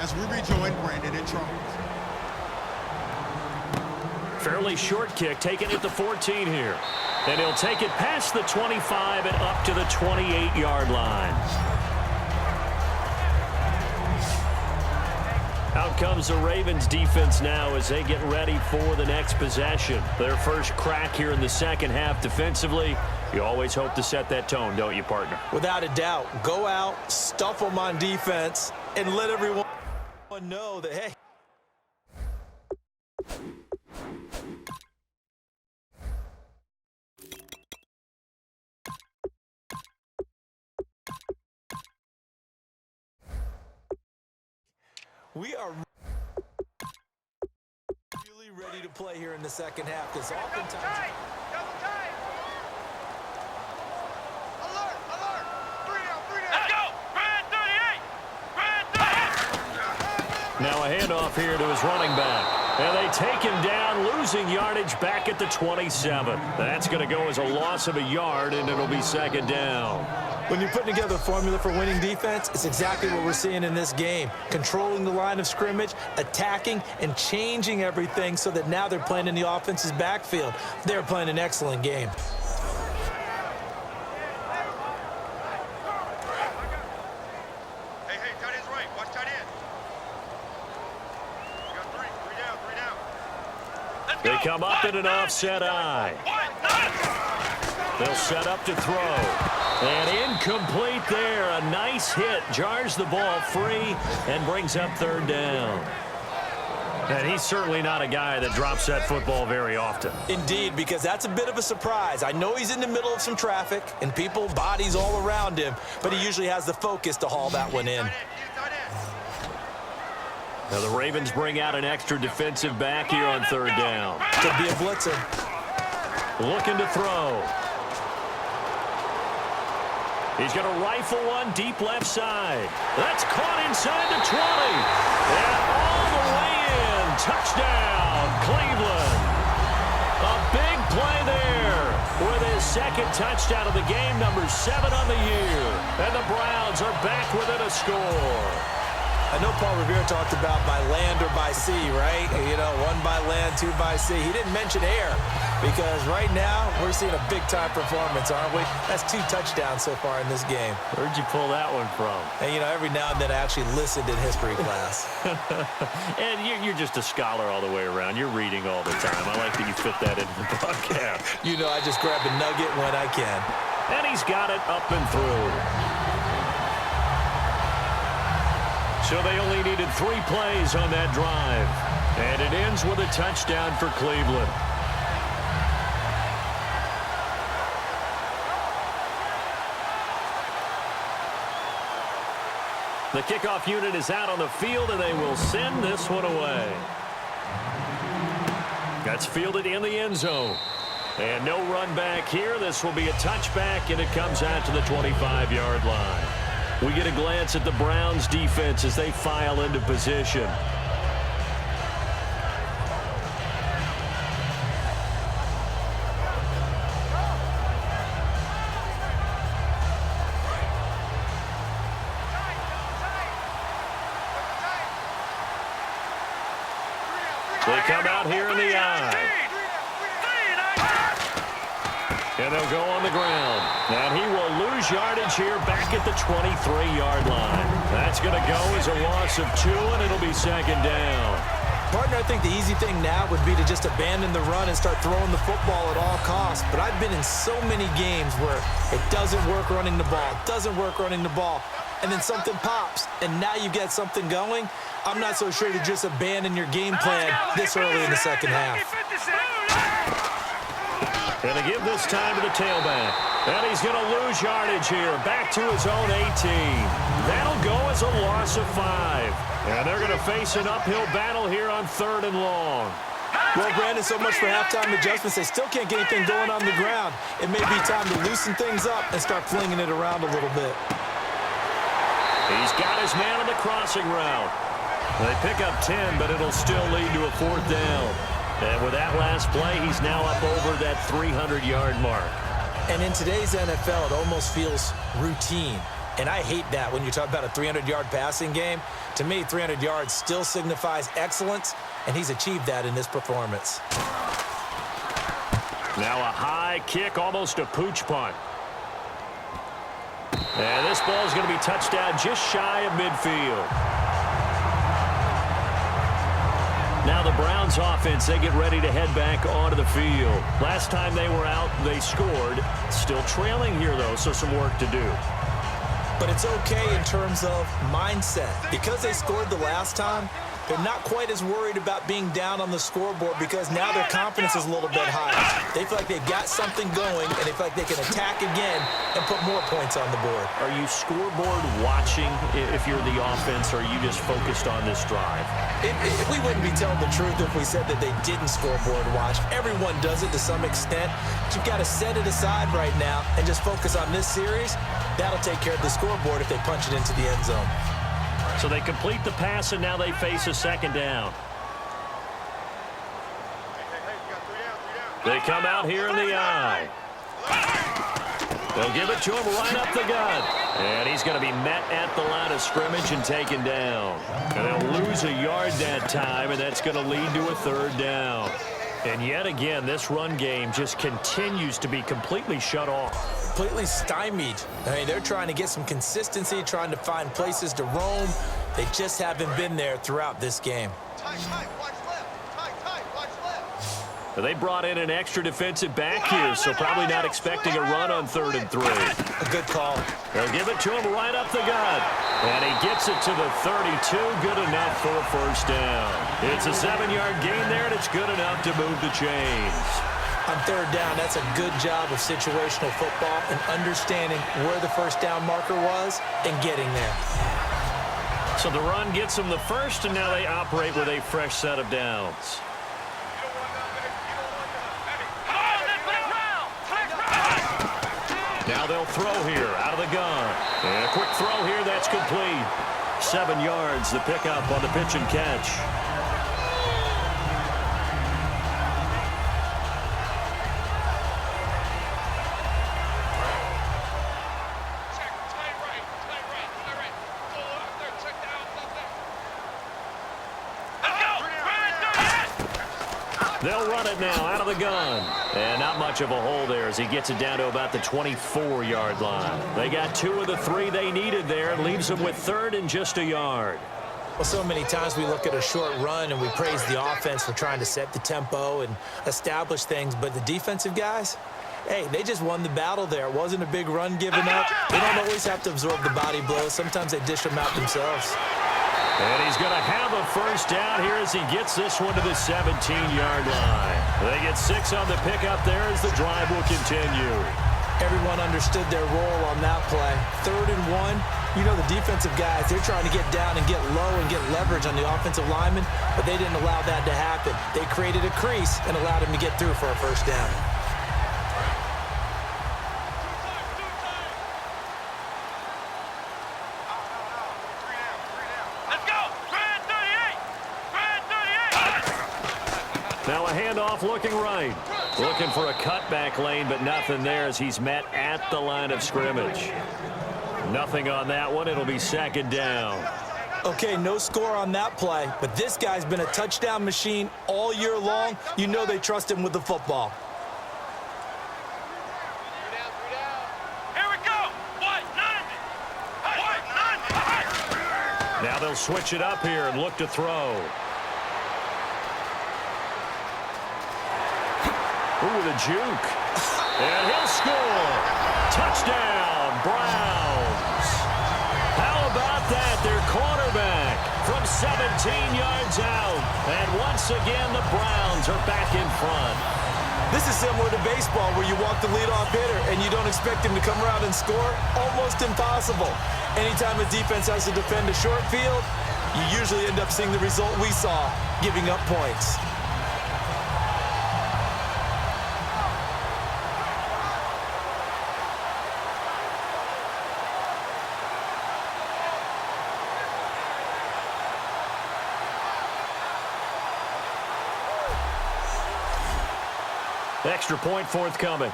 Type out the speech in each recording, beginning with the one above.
as we rejoin Brandon and Charles. Fairly short kick, taken at the 14 here. And he'll take it past the 25 and up to the 28-yard line. Out comes the Ravens defense now as they get ready for the next possession. Their first crack here in the second half defensively. You always hope to set that tone, don't you, partner? Without a doubt. Go out, stuff them on defense, and let everyone know that, hey. We are really ready to play here in the second half because oftentimes... Double tight! Alert! Alert! 3 down! Let's go! Brand 38! Now a handoff here to his running back. And they take him down, losing yardage back at the 27. That's going to go as a loss of a yard, and it'll be second down. When you're putting together a formula for winning defense, it's exactly what we're seeing in this game. Controlling the line of scrimmage, attacking, and changing everything so that now they're playing in the offense's backfield. They're playing an excellent game. Hey, tight end's right. Watch tight end. You got 3 down, 3 down. Let's They go. come up in an offset eye. They'll set up to throw. And incomplete there. A nice hit. Jars the ball free and brings up third down. And he's certainly not a guy that drops that football very often. Indeed, because that's a bit of a surprise. I know he's in the middle of some traffic and people, bodies all around him, but he usually has the focus to haul that one in. Now the Ravens bring out an extra defensive back here on third down. Could be a blitzer. Looking to throw. He's going to rifle one deep left side. That's caught inside the 20. And all the way in. Touchdown, Cleveland. A big play there with his second touchdown of the game, number 7 on the year. And the Browns are back within a score. I know Paul Revere talked about by land or by sea, right? You know, 1 by land, 2 by sea. He didn't mention air because right now we're seeing a big-time performance, aren't we? That's 2 touchdowns so far in this game. Where'd you pull that one from? And, you know, every now and then I actually listened in history class. And you're just a scholar all the way around. You're reading all the time. I like that you fit that into the podcast. You know, I just grab a nugget when I can. And he's got it up and through. So they only needed 3 plays on that drive. And it ends with a touchdown for Cleveland. The kickoff unit is out on the field, and they will send this one away. That's fielded in the end zone. And no run back here. This will be a touchback, and it comes out to the 25-yard line. We get a glance at the Browns' defense as they file into position. They come out here in the eye. And they'll go on the ground. And he will lose yardage here back at the 23-yard line. That's going to go as a loss of 2, and it'll be second down. Partner, I think the easy thing now would be to just abandon the run and start throwing the football at all costs. But I've been in so many games where it doesn't work running the ball, and then something pops, and now you get something going. I'm not so sure to just abandon your game plan this early in the second half. Going to give this time to the tailback. And he's going to lose yardage here. Back to his own 18. That'll go as a loss of 5. And they're going to face an uphill battle here on 3rd and long. Well, Brandon, so much for halftime adjustments. They still can't get anything going on the ground. It may be time to loosen things up and start flinging it around a little bit. He's got his man on the crossing route. They pick up 10, but it'll still lead to a 4th down. And with that last play, he's now up over that 300-yard mark. And in today's NFL, it almost feels routine. And I hate that when you talk about a 300-yard passing game. To me, 300 yards still signifies excellence, and he's achieved that in this performance. Now a high kick, almost a pooch punt. And this ball is going to be touched down just shy of midfield. Now the Browns offense, they get ready to head back onto the field. Last time they were out, they scored. Still trailing here, though, so some work to do. But it's okay in terms of mindset. Because they scored the last time, they're not quite as worried about being down on the scoreboard because now their confidence is a little bit higher. They feel like they've got something going, and they feel like they can attack again and put more points on the board. Are you scoreboard watching if you're the offense, or are you just focused on this drive? We wouldn't be telling the truth if we said that they didn't scoreboard watch. Everyone does it to some extent. But you've got to set it aside right now and just focus on this series. That'll take care of the scoreboard if they punch it into the end zone. So they complete the pass, and now they face a second down. They come out here in the eye. They'll give it to him right up the gut. And he's going to be met at the line of scrimmage and taken down. And they'll lose a yard that time, and that's going to lead to a third down. And yet again, this run game just continues to be completely shut off. Completely stymied. I mean, they're trying to get some consistency, trying to find places to roam. They just haven't been there throughout this game. Tight, watch left. Tight, watch left. They brought in an extra defensive back here, so probably not expecting a run on 3rd and 3. A good call. They'll give it to him right up the gut. And he gets it to the 32. Good enough for a first down. It's a 7-yard gain there, and it's good enough to move the chains. On 3rd down, that's a good job of situational football and understanding where the first down marker was and getting there. So the run gets them the first, and now they operate with a fresh set of downs. Now they'll throw here out of the gun. And a quick throw here, that's complete. 7 yards, the pickup on the pitch and catch. They'll run it now out of the gun. And not much of a hole there as he gets it down to about the 24-yard line. They got 2 of the 3 they needed there. It leaves them with 3rd and just a yard. Well, so many times we look at a short run and we praise the offense for trying to set the tempo and establish things. But the defensive guys, hey, they just won the battle there. It wasn't a big run given up. They don't always have to absorb the body blows. Sometimes they dish them out themselves. And he's going to have a first down here as he gets this one to the 17-yard line. They get 6 on the pickup there as the drive will continue. Everyone understood their role on that play. 3rd and 1, you know the defensive guys, they're trying to get down and get low and get leverage on the offensive lineman, but they didn't allow that to happen. They created a crease and allowed him to get through for a first down. Now a handoff looking right. Looking for a cutback lane, but nothing there as he's met at the line of scrimmage. Nothing on that one. It'll be 2nd down. Okay, no score on that play, but this guy's been a touchdown machine all year long. You know they trust him with the football. Here we go. Now they'll switch it up here and look to throw. Ooh, the juke. And he'll score. Touchdown, Browns. How about that? Their quarterback from 17 yards out. And once again, the Browns are back in front. This is similar to baseball where you walk the leadoff hitter and you don't expect him to come around and score. Almost impossible. Anytime a defense has to defend a short field, you usually end up seeing the result we saw, giving up points. Extra point forthcoming.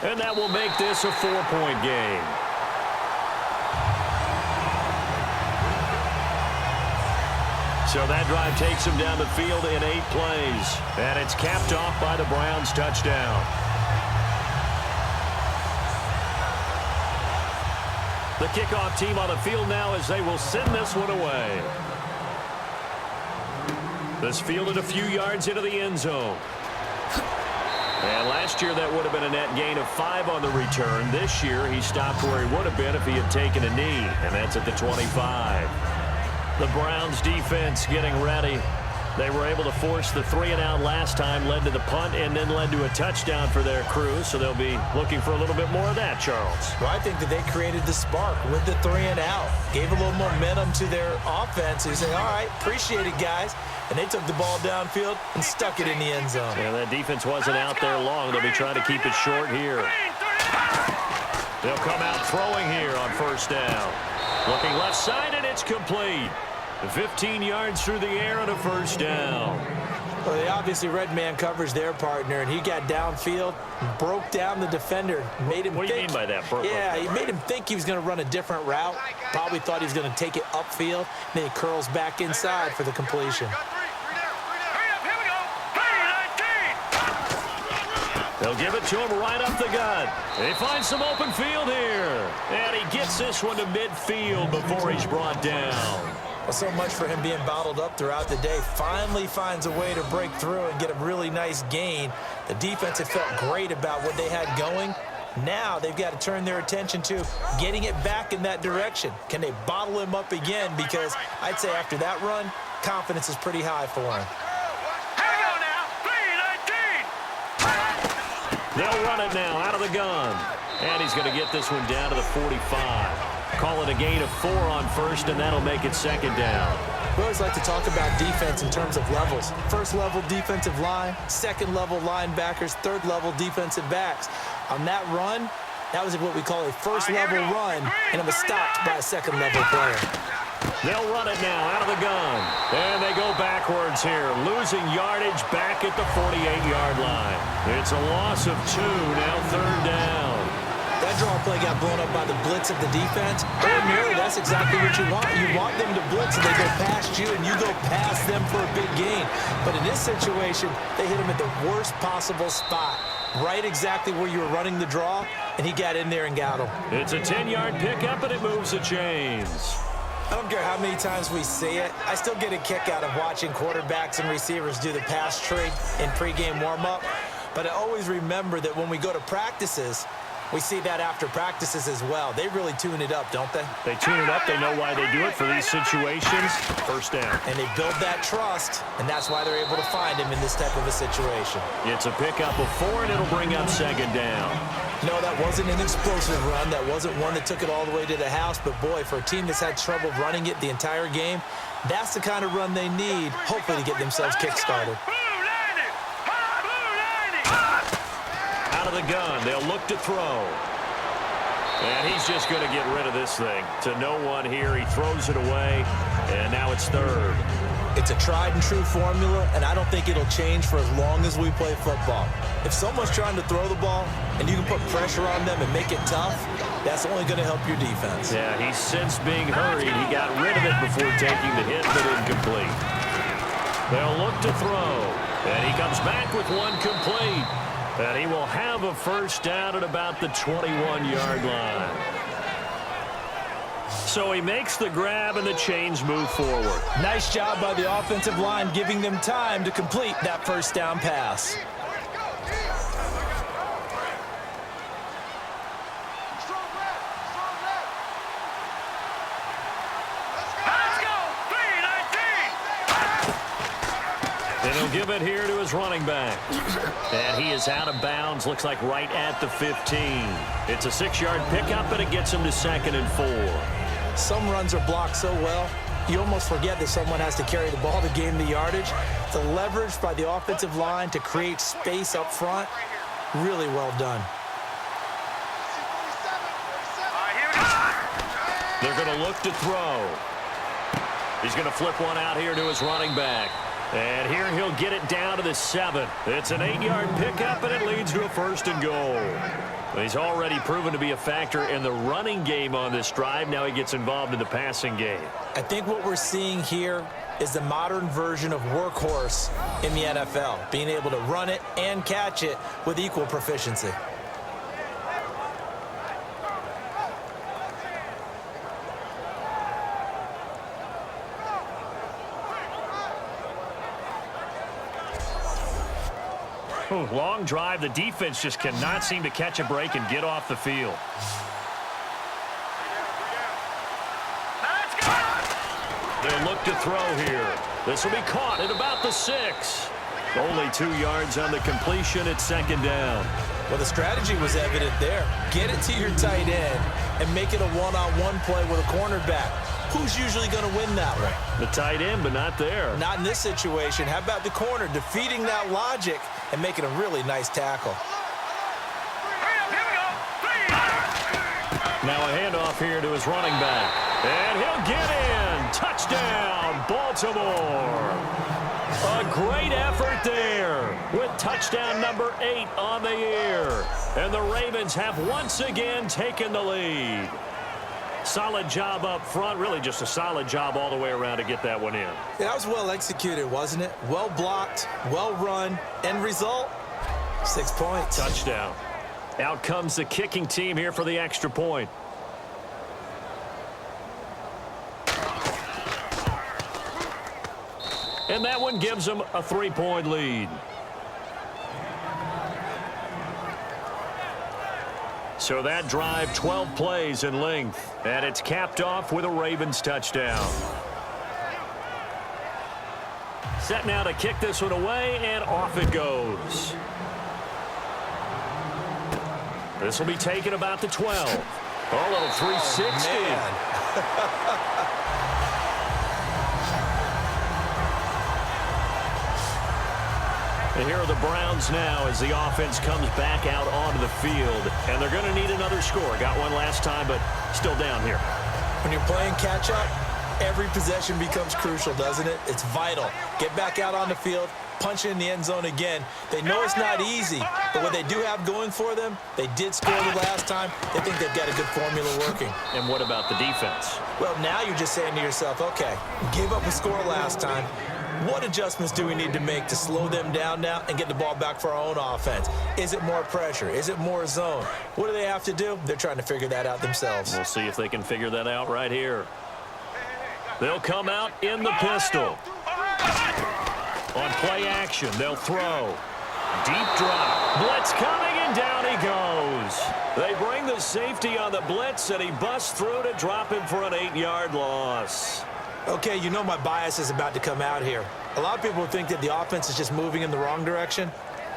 And that will make this a 4-point game. So that drive takes him down the field in 8 plays. And it's capped off by the Browns' touchdown. The kickoff team on the field now as they will send this one away. This fielded a few yards into the end zone. And last year that would have been a net gain of 5 on the return. This year he stopped where he would have been if he had taken a knee, and that's at the 25. The Browns defense getting ready. They were able to force the 3-and-out last time, led to the punt, and then led to a touchdown for their crew. So they'll be looking for a little bit more of that, Charles. Well, I think that they created the spark with the 3-and-out. Gave a little momentum to their offense. They say, all right, appreciate it, guys. And they took the ball downfield and stuck it in the end zone. Yeah, that defense wasn't out there long. They'll be trying to keep it short here. They'll come out throwing here on first down. Looking left side, and it's complete. 15 yards through the air and a first down. Well, they obviously red man coverage their partner, and he got downfield, broke down the defender, made him What do you mean by that? Yeah, he made him think he was going to run a different route. Probably thought he was going to take it upfield. Then he curls back inside for the completion. They'll give it to him right up the gut. They find some open field here. And he gets this one to midfield before he's brought down. Well, so much for him being bottled up throughout the day. Finally finds a way to break through and get a really nice gain. The defense had felt great about what they had going. Now they've got to turn their attention to getting it back in that direction. Can they bottle him up again? Because I'd say after that run, confidence is pretty high for him. They'll run it now out of the gun. And he's going to get this one down to the 45. Call it a gain of 4 on first, and that'll make it second down. We always like to talk about defense in terms of levels. First level defensive line, second level linebackers, third level defensive backs. On that run, that was what we call a first level run, and it was stopped by a second level player. They'll run it now out of the gun. And they go backwards here, losing yardage back at the 48-yard line. It's a loss of 2, now third down. That draw play got blown up by the blitz of the defense. Ordinarily, that's exactly what you want. You want them to blitz, and they go past you, and you go past them for a big gain. But in this situation, they hit him at the worst possible spot, right exactly where you were running the draw, and he got in there and got him. It's a 10-yard pickup, and it moves the chains. I don't care how many times we see it. I still get a kick out of watching quarterbacks and receivers do the pass tree in pregame warm-up. But I always remember that when we go to practices, we see that after practices as well. They really tune it up, don't they? They tune it up. They know why they do it for these situations. First down. And they build that trust, and that's why they're able to find him in this type of a situation. It's a pickup of 4, and it'll bring up second down. No, that wasn't an explosive run. That wasn't one that took it all the way to the house. But, boy, for a team that's had trouble running it the entire game, that's the kind of run they need, hopefully, to get themselves kick-started. Out of the gun, they'll look to throw. And he's just going to get rid of this thing. To no one here, he throws it away, and now it's third. It's a tried-and-true formula, and I don't think it'll change for as long as we play football. If someone's trying to throw the ball, and you can put pressure on them and make it tough, that's only going to help your defense. Yeah, he's since being hurried. He got rid of it before taking the hit, but incomplete. They'll look to throw, and he comes back with one complete. And he will have a first down at about the 21-yard line. So he makes the grab, and the chains move forward. Nice job by the offensive line, giving them time to complete that first down pass. And he'll give it here to his running back. And he is out of bounds, looks like right at the 15. It's a 6-yard pickup, and it gets him to 2nd and 4. Some runs are blocked so well, you almost forget that someone has to carry the ball to gain the yardage. The leverage by the offensive line to create space up front, really well done. They're going to look to throw. He's going to flip one out here to his running back. And here he'll get it down to the 7. It's an 8-yard pickup, and it leads to a 1st and goal. He's already proven to be a factor in the running game on this drive. Now he gets involved in the passing game. I think what we're seeing here is the modern version of workhorse in the NFL, being able to run it and catch it with equal proficiency. Ooh, long drive. The defense just cannot seem to catch a break and get off the field. They'll look to throw here. This will be caught at about the 6. Only 2 yards on the completion. It's 2nd down. Well, the strategy was evident there. Get it to your tight end and make it a one-on-one play with a cornerback. Who's usually going to win that one? The tight end, but not there. Not in this situation. How about the corner defeating that logic and making a really nice tackle? Now a handoff here to his running back. And he'll get in. Touchdown, Baltimore. A great effort there with touchdown number 8 on the year. And the Ravens have once again taken the lead. Solid job up front. Really just a solid job all the way around to get that one in. Yeah, that was well executed, wasn't it? Well blocked, well run. End result, 6 points. Touchdown. Out comes the kicking team here for the extra point. And that one gives them a 3-point lead. So that drive, 12 plays in length. And it's capped off with a Ravens touchdown. Set now to kick this one away, and off it goes. This will be taken about the 12. A little 360. Oh, And here are the Browns now as the offense comes back out onto the field. And they're going to need another score. Got one last time, but still down here. When you're playing catch-up, every possession becomes crucial, doesn't it? It's vital. Get back out on the field, punch it in the end zone again. They know it's not easy, but what they do have going for them, they did score the last time. They think they've got a good formula working. And what about the defense? Well, now you're just saying to yourself, okay, gave up a score last time. What adjustments do we need to make to slow them down now and get the ball back for our own offense? Is it more pressure? Is it more zone? What do they have to do? They're trying to figure that out themselves. We'll see if they can figure that out right here. They'll come out in the pistol. On play action, they'll throw. Deep drop. Blitz coming, and down he goes. They bring the safety on the blitz, and he busts through to drop him for an 8-yard loss. Okay, you know my bias is about to come out here. A lot of people think that the offense is just moving in the wrong direction.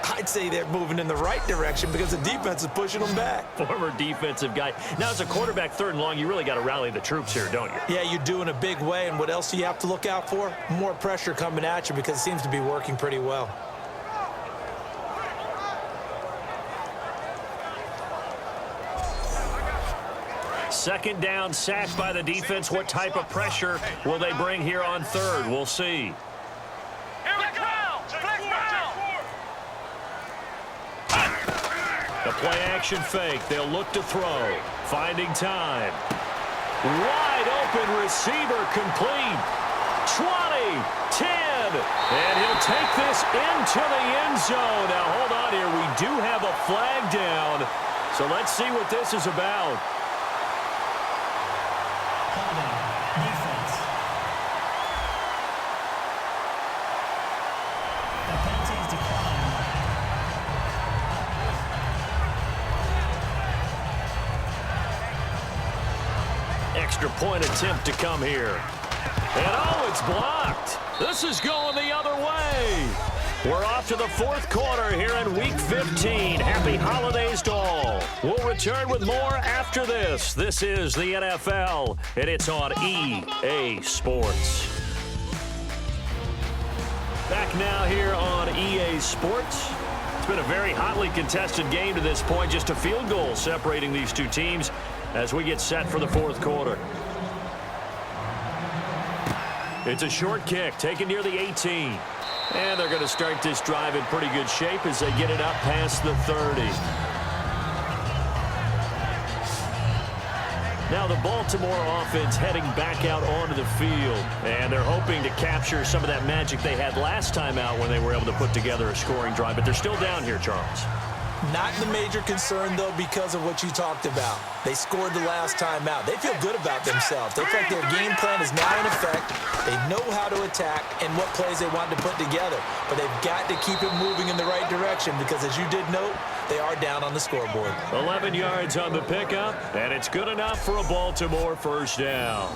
I'd say they're moving in the right direction because the defense is pushing them back. Former defensive guy. Now, as a quarterback, 3rd and long, you really got to rally the troops here, don't you? Yeah, you do in a big way, and what else do you have to look out for? More pressure coming at you because it seems to be working pretty well. Second down, sacked by the defense. What type of pressure will they bring here on 3rd? We'll see. The play action fake. They'll look to throw. Finding time. Wide open receiver complete. 20, 10. And he'll take this into the end zone. Now, hold on here. We do have a flag down. So let's see what this is about. Defense. The penalty is declined. Extra point attempt to come here. And oh, it's blocked. This is going the other way. We're off to the 4th quarter here in Week 15. Happy holidays to all. We'll return with more after this. This is the NFL, and it's on EA Sports. Back now here on EA Sports. It's been a very hotly contested game to this point. Just a field goal separating these two teams as we get set for the 4th quarter. It's a short kick taken near the 18. And they're going to start this drive in pretty good shape as they get it up past the 30. Now the Baltimore offense heading back out onto the field. And they're hoping to capture some of that magic they had last time out when they were able to put together a scoring drive. But they're still down here, Charles. Not the major concern, though, because of what you talked about. They scored the last time out. They feel good about themselves. They feel like their game plan is now in effect. They know how to attack and what plays they want to put together. But they've got to keep it moving in the right direction because, as you did note, they are down on the scoreboard. 11 yards on the pickup, and it's good enough for a Baltimore first down.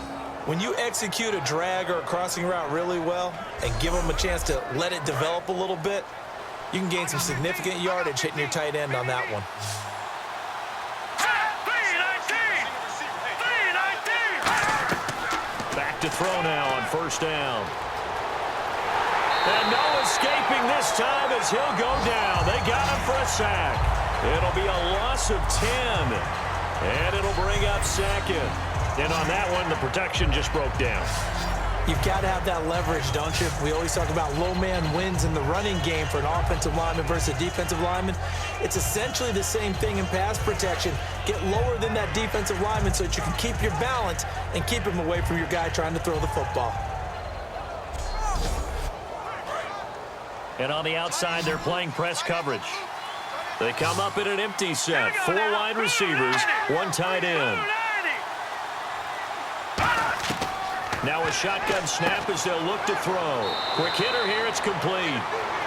When you execute a drag or a crossing route really well and give them a chance to let it develop a little bit, you can gain some significant yardage hitting your tight end on that one. Back to throw now on first down. And no escaping this time as he'll go down. They got him for a sack. It'll be a loss of 10. And it'll bring up second. And on that one, the protection just broke down. You've got to have that leverage, don't you? We always talk about low man wins in the running game for an offensive lineman versus a defensive lineman. It's essentially the same thing in pass protection. Get lower than that defensive lineman so that you can keep your balance and keep him away from your guy trying to throw the football. And on the outside, they're playing press coverage. They come up in an empty set. 4 wide receivers, 1 tight end. Now a shotgun snap as they'll look to throw. Quick hitter here, it's complete.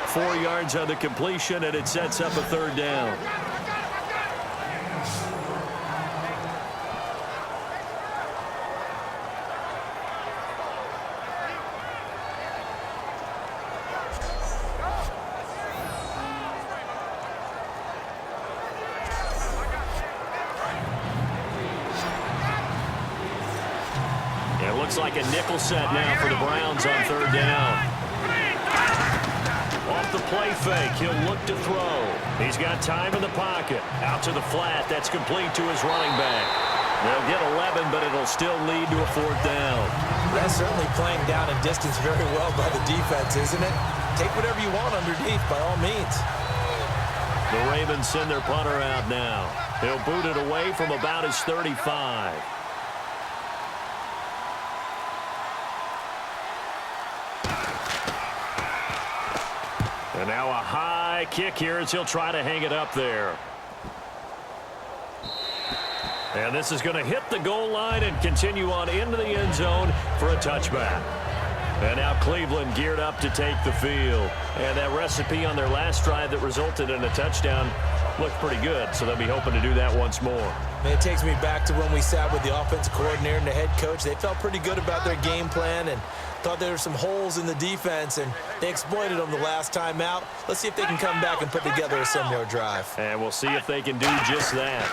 4 yards on the completion, and it sets up a third down. Looks like a nickel set now for the Browns on third down. Off the play fake, he'll look to throw. He's got time in the pocket. Out to the flat, that's complete to his running back. They'll get 11, but it'll still lead to a fourth down. That's certainly playing down in distance very well by the defense, isn't it? Take whatever you want underneath, by all means. The Ravens send their punter out now. He'll boot it away from about his 35. And now a high kick here as he'll try to hang it up there. And this is going to hit the goal line and continue on into the end zone for a touchback. And now Cleveland geared up to take the field. And that recipe on their last drive that resulted in a touchdown looked pretty good, so they'll be hoping to do that once more. And it takes me back to when we sat with the offensive coordinator and the head coach. They felt pretty good about their game plan and thought there were some holes in the defense, and they exploited them the last time out. Let's see if they can come back and put together a similar drive. And we'll see if they can do just that.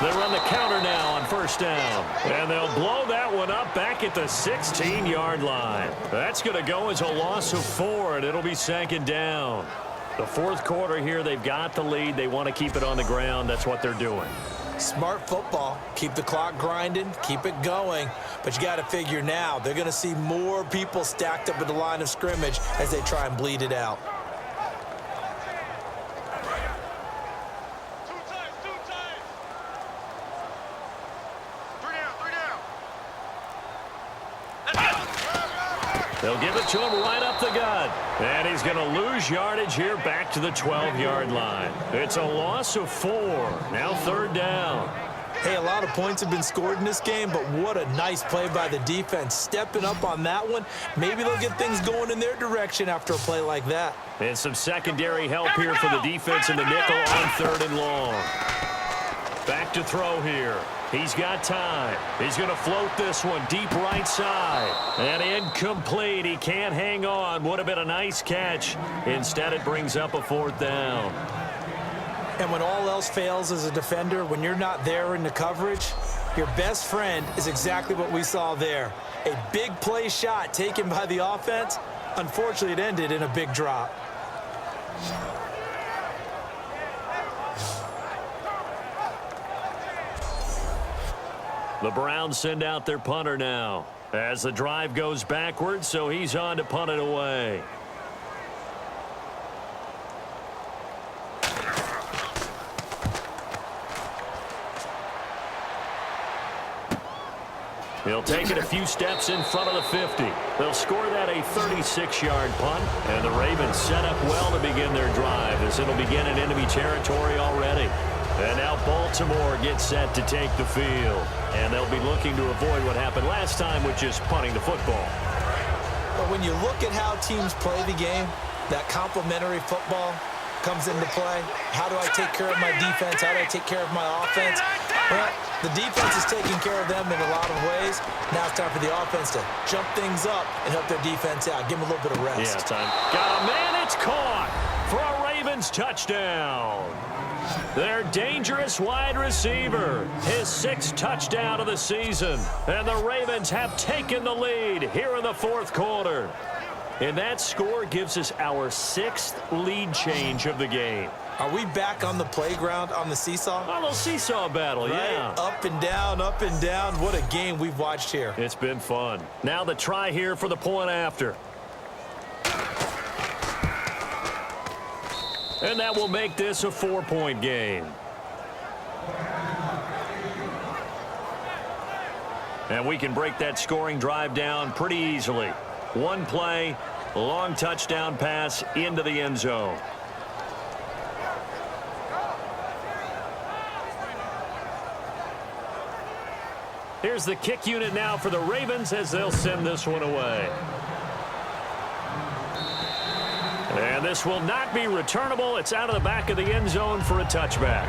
They run the counter now on first down. And they'll blow that one up back at the 16-yard line. That's going to go as a loss of 4, and it'll be second down. The fourth quarter here, they've got the lead. They want to keep it on the ground. That's what they're doing. Smart football. Keep the clock grinding. Keep it going. But you got to figure now, they're going to see more people stacked up at the line of scrimmage as they try and bleed it out. They'll give it to him right up the gut. And he's going to lose yardage here back to the 12-yard line. It's a loss of 4. Now third down. Hey, a lot of points have been scored in this game, but what a nice play by the defense. Stepping up on that one. Maybe they'll get things going in their direction after a play like that. And some secondary help here for the defense in the nickel on third and long. Back to throw here. He's got time. He's going to float this one deep right side. And incomplete. He can't hang on. Would have been a nice catch. Instead, it brings up a fourth down. And when all else fails as a defender, when you're not there in the coverage, your best friend is exactly what we saw there. A big play shot taken by the offense. Unfortunately, it ended in a big drop. The Browns send out their punter now as the drive goes backwards, so he's on to punt it away. He'll take it a few steps in front of the 50. They'll score that a 36-yard punt, and the Ravens set up well to begin their drive as it'll begin in enemy territory already. And now Baltimore gets set to take the field, and they'll be looking to avoid what happened last time with just punting the football. But when you look at how teams play the game, that complementary football comes into play. How do I take care of my defense? How do I take care of my offense? Well, the defense is taking care of them in a lot of ways. Now it's time for the offense to jump things up and help their defense out. Give them a little bit of rest. Yeah, time. Got a man. It's caught for a Ravens touchdown. Their dangerous wide receiver, his 6th touchdown of the season. And the Ravens have taken the lead here in the 4th quarter. And that score gives us our 6th lead change of the game. Are we back on the playground on the seesaw? A little seesaw battle, right? Yeah. Up and down, up and down. What a game we've watched here. It's been fun. Now the try here for the point after. And that will make this a 4-point game. And we can break that scoring drive down pretty easily. One play, long touchdown pass into the end zone. Here's the kick unit now for the Ravens as they'll send this one away. And this will not be returnable. It's out of the back of the end zone for a touchback.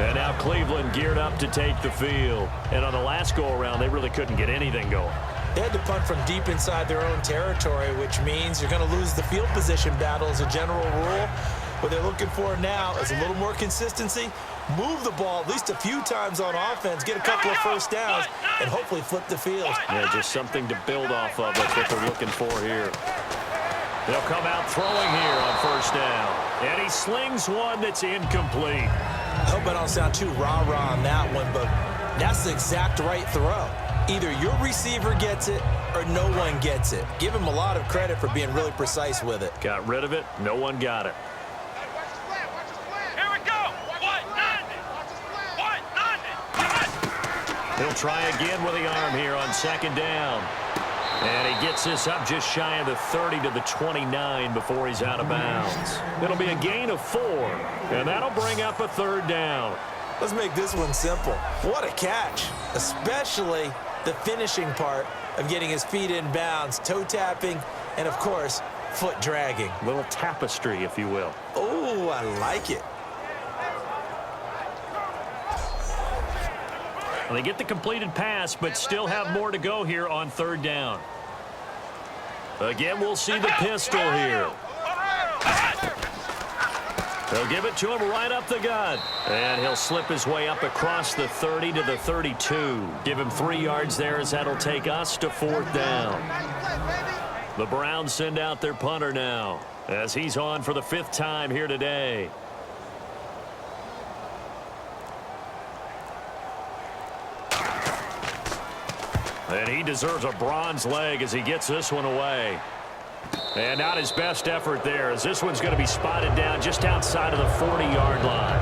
And now Cleveland geared up to take the field. And on the last go-around, they really couldn't get anything going. They had to punt from deep inside their own territory, which means you're going to lose the field position battle as a general rule. What they're looking for now is a little more consistency, move the ball at least a few times on offense, get a couple of first downs, and hopefully flip the field. Yeah, just something to build off of. That's what they're looking for here. They'll come out throwing here on first down. And he slings one that's incomplete. I hope I don't sound too rah-rah on that one, but that's the exact right throw. Either your receiver gets it or no one gets it. Give him a lot of credit for being really precise with it. Got rid of it. No one got it. Here we go. He'll try again with the arm here on 2nd down. And he gets this up just shy of the 30 to the 29 before he's out of bounds. It'll be a gain of 4, and that'll bring up a 3rd down. Let's make this one simple. What a catch, especially the finishing part of getting his feet in bounds, toe tapping, and of course, foot dragging. A little tapestry, if you will. Oh, I like it. Well, they get the completed pass, but still have more to go here on 3rd down. Again, we'll see the pistol here. They'll give it to him right up the gut. And he'll slip his way up across the 30 to the 32. Give him 3 yards there as that'll take us to 4th down. The Browns send out their punter now as he's on for the 5th time here today. And he deserves a bronze leg as he gets this one away. And not his best effort there, as this one's going to be spotted down just outside of the 40-yard line.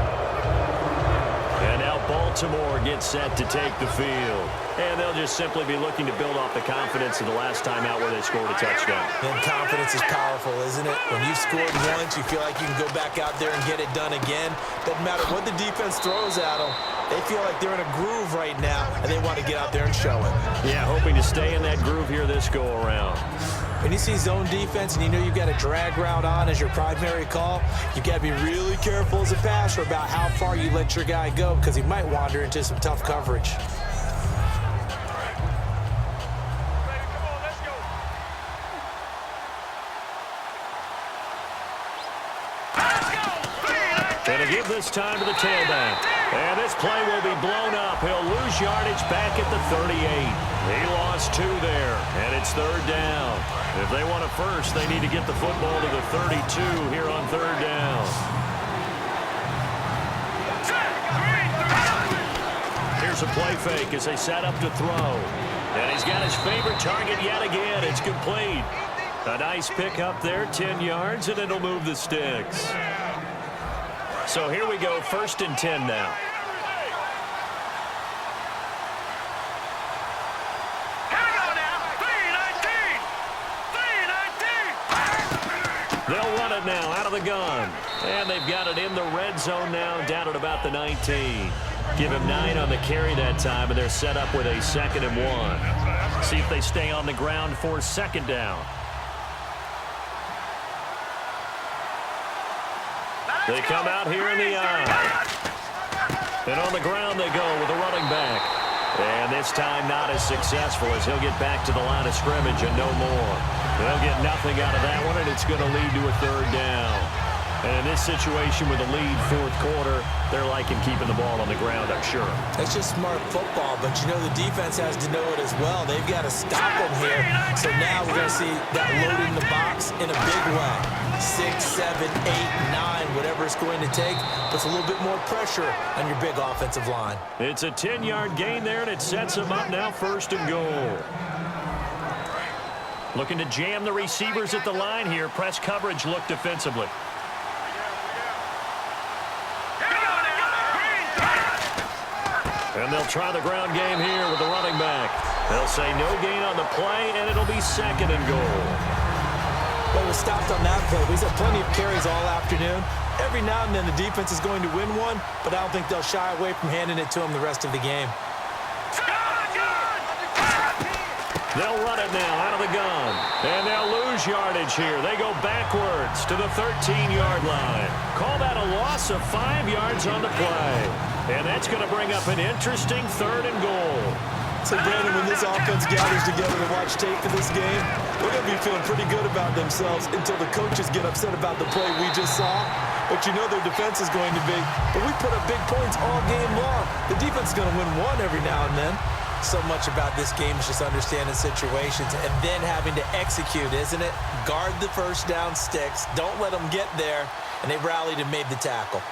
And now Baltimore gets set to take the field. And they'll just simply be looking to build off the confidence of the last time out where they scored a touchdown. And confidence is powerful, isn't it? When you've scored once, you feel like you can go back out there and get it done again. Doesn't matter what the defense throws at them. They feel like they're in a groove right now, and they want to get out there and show it. Yeah, hoping to stay in that groove here this go-around. When you see zone defense and you know you've got a drag route on as your primary call, you've got to be really careful as a passer about how far you let your guy go because he might wander into some tough coverage. Going to give this time to the tailback. And this play will be blown up. He'll lose yardage back at the 38. He lost 2 there, and it's 3rd down. If they want a first, they need to get the football to the 32 here on 3rd down. Here's a play fake as they set up to throw. And he's got his favorite target yet again. It's complete. A nice pick up there, 10 yards, and it'll move the sticks. So here we go, 1st and 10 now. now out of the gun. And they've got it in the red zone now, down at about the 19. Give him 9 on the carry that time, and they're set up with a 2nd and 1. See if they stay on the ground for 2nd down. They come out here in the eye. And on the ground they go with a running back. And this time not as successful as he'll get back to the line of scrimmage and no more. They'll get nothing out of that one, and it's going to lead to a 3rd down. And in this situation with a lead 4th quarter, they're liking keeping the ball on the ground, I'm sure. It's just smart football, but you know the defense has to know it as well. They've got to stop them here. So now we're going to see that load in the box in a big way. 6, 7, 8, 9, whatever it's going to take, puts a little bit more pressure on your big offensive line. It's a 10-yard gain there, and it sets them up now 1st and goal. Looking to jam the receivers at the line here. Press coverage look defensively. And they'll try the ground game here with the running back. They'll say no gain on the play, and it'll be 2nd and goal. Well, we're stopped on that play. We've had plenty of carries all afternoon. Every now and then the defense is going to win one, but I don't think they'll shy away from handing it to them the rest of the game. They'll run it now out of the gun. And they'll lose yardage here. They go backwards to the 13-yard line. Call that a loss of 5 yards on the play. And that's going to bring up an interesting 3rd and goal. So, Brandon, when this offense gathers together to watch tape for this game, they're going to be feeling pretty good about themselves until the coaches get upset about the play we just saw. But you know their defense is going to be, but we put up big points all game long. The defense is going to win one every now and then. So much about this game is just understanding situations and then having to execute, isn't it? Guard the 1st down sticks. Don't let them get there. And they rallied and made the tackle.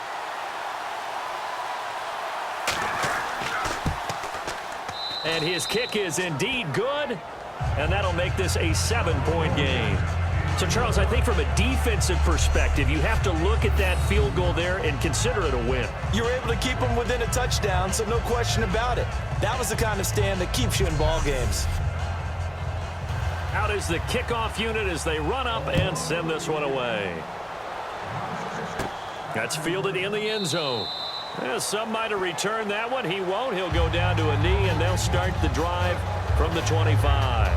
And his kick is indeed good. And that'll make this a 7-point game. So, Charles, I think from a defensive perspective, you have to look at that field goal there and consider it a win. You're able to keep them within a touchdown, so no question about it. That was the kind of stand that keeps you in ball games. Out is the kickoff unit as they run up and send this one away. That's fielded in the end zone. Yeah, some might have returned that one. He won't. He'll go down to a knee, and they'll start the drive from the 25.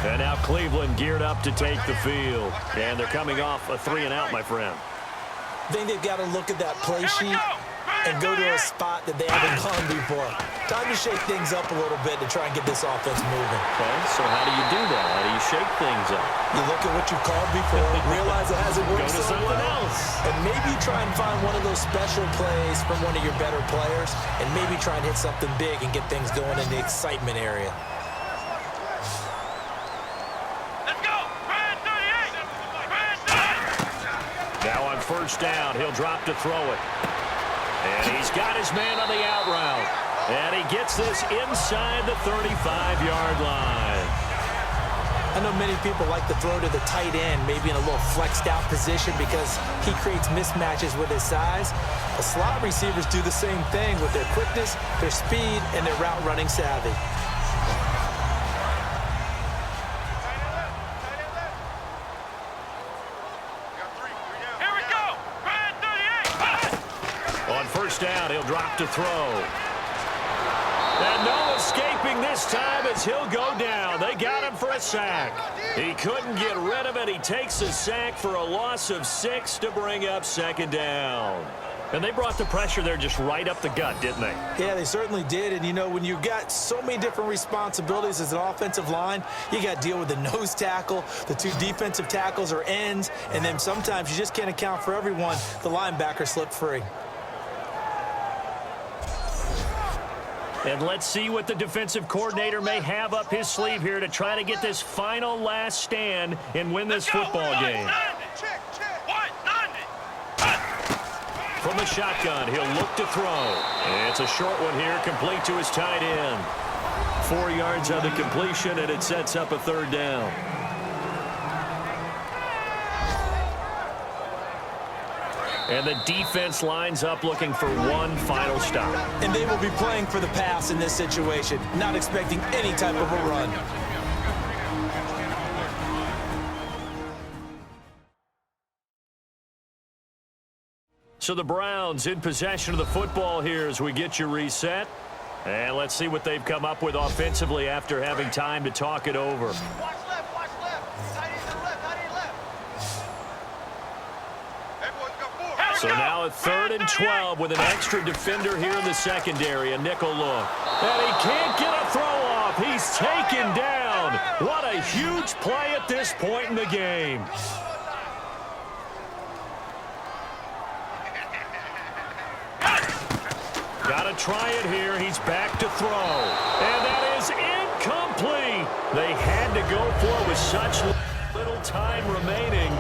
And now Cleveland geared up to take the field. And they're coming off a 3-and-out, my friend. I think they've got to look at that play sheet and go to a spot that they haven't gone before. Time to shake things up a little bit to try and get this offense moving. Okay, so how do you do that? How do you shake things up? You look at what you've called before, realize it hasn't worked Go to so something well, else. and maybe try and find one of those special plays from one of your better players, and maybe try and hit something big and get things going in the excitement area. Now on 1st down, he'll drop to throw it. And he's got his man on the out route. And he gets this inside the 35-yard line. I know many people like to throw to the tight end, maybe in a little flexed out position because he creates mismatches with his size. The slot receivers do the same thing with their quickness, their speed, and their route running savvy. On 1st down, he'll drop to throw. And no escaping this time as he'll go down. They got him for a sack. He couldn't get rid of it. He takes a sack for a loss of 6 to bring up 2nd down. And they brought the pressure there just right up the gut, didn't they? Yeah, they certainly did. And, you know, when you've got so many different responsibilities as an offensive line, you got to deal with the nose tackle, the 2 defensive tackles or ends, and then sometimes you just can't account for everyone. The linebacker slipped free. And let's see what the defensive coordinator may have up his sleeve here to try to get this final last stand and win this football game. From the shotgun, he'll look to throw. And it's a short one here, complete to his tight end. 4 yards on the completion, and it sets up a 3rd down. And the defense lines up looking for one final stop. And they will be playing for the pass in this situation, not expecting any type of a run. So the Browns in possession of the football here as we get you reset. And let's see what they've come up with offensively after having time to talk it over. Watch left, watch left. Tight end to the left, tight end left. Everyone's got four. So now a 3rd and 12 with an extra defender here in the secondary, a nickel look. And he can't get a throw off. He's taken down. What a huge play at this point in the game. Got to try it here. He's back to throw. And that is incomplete. They had to go for it with such little time remaining.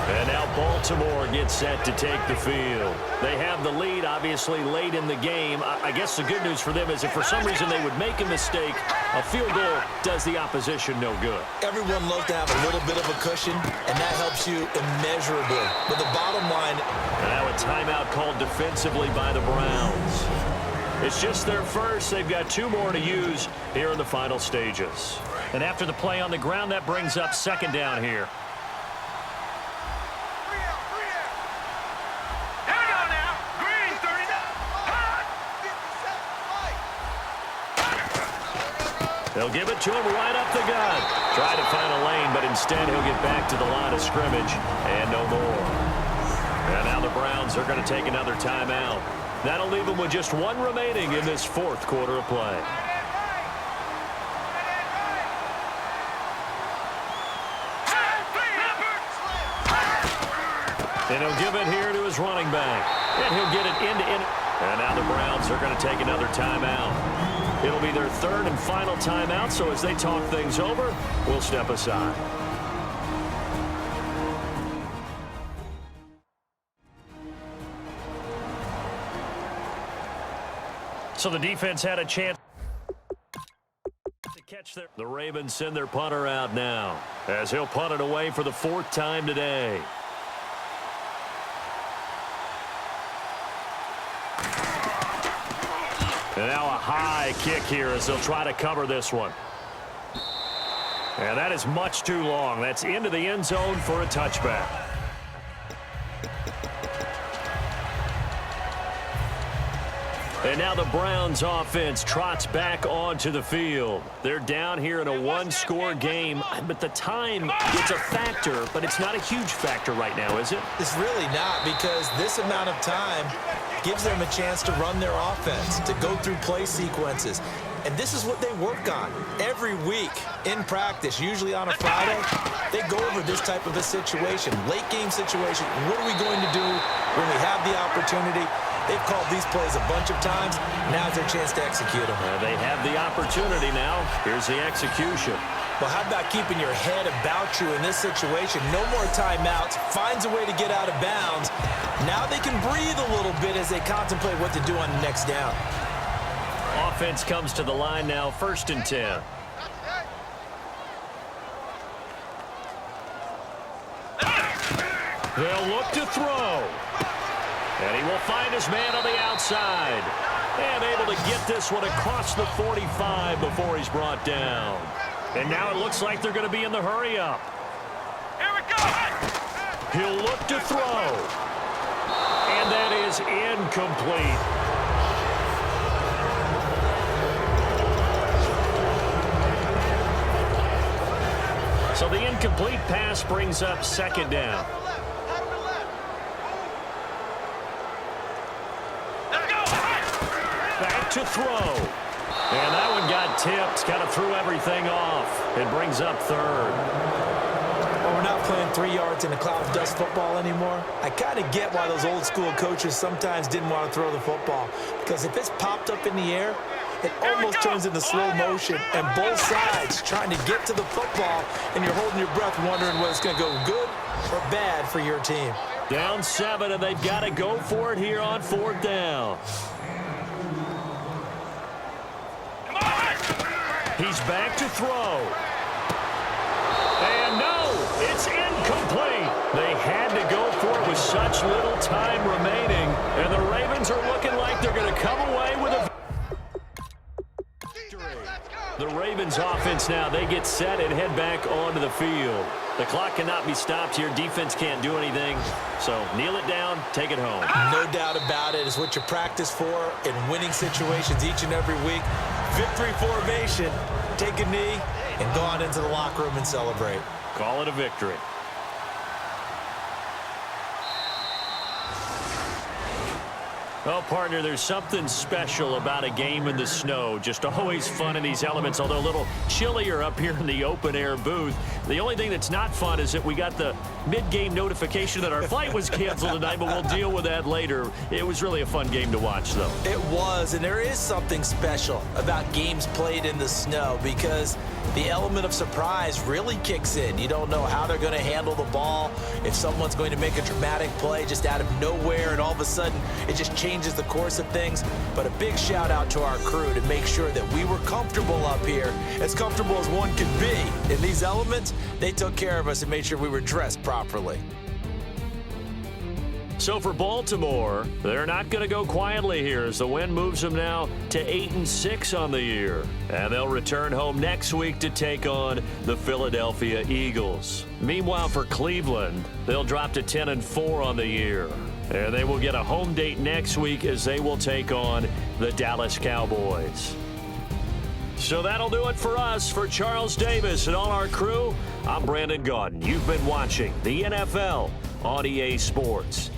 And now Baltimore gets set to take the field. They have the lead, obviously, late in the game. I guess the good news for them is if for some reason they would make a mistake, a field goal does the opposition no good. Everyone loves to have a little bit of a cushion, and that helps you immeasurably. But the bottom line... Now a timeout called defensively by the Browns. It's just their first. They've got 2 more to use here in the final stages. And after the play on the ground, that brings up 2nd down here. They'll give it to him right up the gut. Try to find a lane, but instead he'll get back to the line of scrimmage and no more. And now the Browns are going to take another timeout. That'll leave them with just 1 remaining in this 4th quarter of play. And he'll give it here to his running back. And he'll get it end-to-end. And now the Browns are going to take another timeout. It'll be their 3rd and final timeout, so as they talk things over, we'll step aside. So the defense had a chance to catch their... The Ravens send their punter out now, as he'll punt it away for the 4th time today. And now a high kick here as they'll try to cover this one. And that is much too long. That's into the end zone for a touchback. And now the Browns offense trots back onto the field. They're down here in a 1-score game, but the time, it's a factor, but it's not a huge factor right now, is it? It's really not, because this amount of time gives them a chance to run their offense, to go through play sequences. And this is what they work on every week in practice, usually on a Friday. They go over this type of a situation, late game situation. What are we going to do when we have the opportunity? They've called these plays a bunch of times. Now's their chance to execute them. They have the opportunity now. Here's the execution. Well, how about keeping your head about you in this situation? No more timeouts. Finds a way to get out of bounds. Now they can breathe a little bit as they contemplate what to do on the next down. Offense comes to the line now, 1st and 10. They'll look to throw. And he will find his man on the outside. And able to get this one across the 45 before he's brought down. And now it looks like they're going to be in the hurry-up. Here we go. He'll look to throw. And that is incomplete. So the incomplete pass brings up 2nd down. Back to throw. And that one got tipped. Kind of threw everything off. It brings up 3rd. Well, we're not playing 3 yards in a cloud of dust football anymore. I kind of get why those old school coaches sometimes didn't want to throw the football. Because if it's popped up in the air, it almost turns into slow motion. And both sides trying to get to the football, and you're holding your breath wondering whether it's going to go good or bad for your team. Down 7, and they've got to go for it here on 4th down. He's back to throw. And no, it's incomplete. They had to go for it with such little time remaining. And the Ravens are looking like they're going to come away with a victory. The Ravens Cleveland's offense now. They get set and head back onto the field. The clock cannot be stopped here. Defense can't do anything. So kneel it down, take it home. No doubt about it. It's what you practice for in winning situations each and every week. Victory formation. Take a knee and go on into the locker room and celebrate. Call it a victory. Well, partner, there's something special about a game in the snow. Just always fun in these elements, although a little chillier up here in the open-air booth. The only thing that's not fun is that we got the mid-game notification that our flight was canceled tonight, but we'll deal with that later. It was really a fun game to watch, though. It was, and there is something special about games played in the snow because the element of surprise really kicks in. You don't know how they're going to handle the ball, if someone's going to make a dramatic play just out of nowhere, and all of a sudden it just changes the course of things. But a big shout out to our crew to make sure that we were comfortable up here, as comfortable as one could be. In these elements, they took care of us and made sure we were dressed properly. So for Baltimore, they're not going to go quietly here as the win moves them now to 8-6 on the year. And they'll return home next week to take on the Philadelphia Eagles. Meanwhile, for Cleveland, they'll drop to 10-4 on the year. And they will get a home date next week as they will take on the Dallas Cowboys. So that'll do it for us. For Charles Davis and all our crew, I'm Brandon Gaudin. You've been watching the NFL on EA Sports.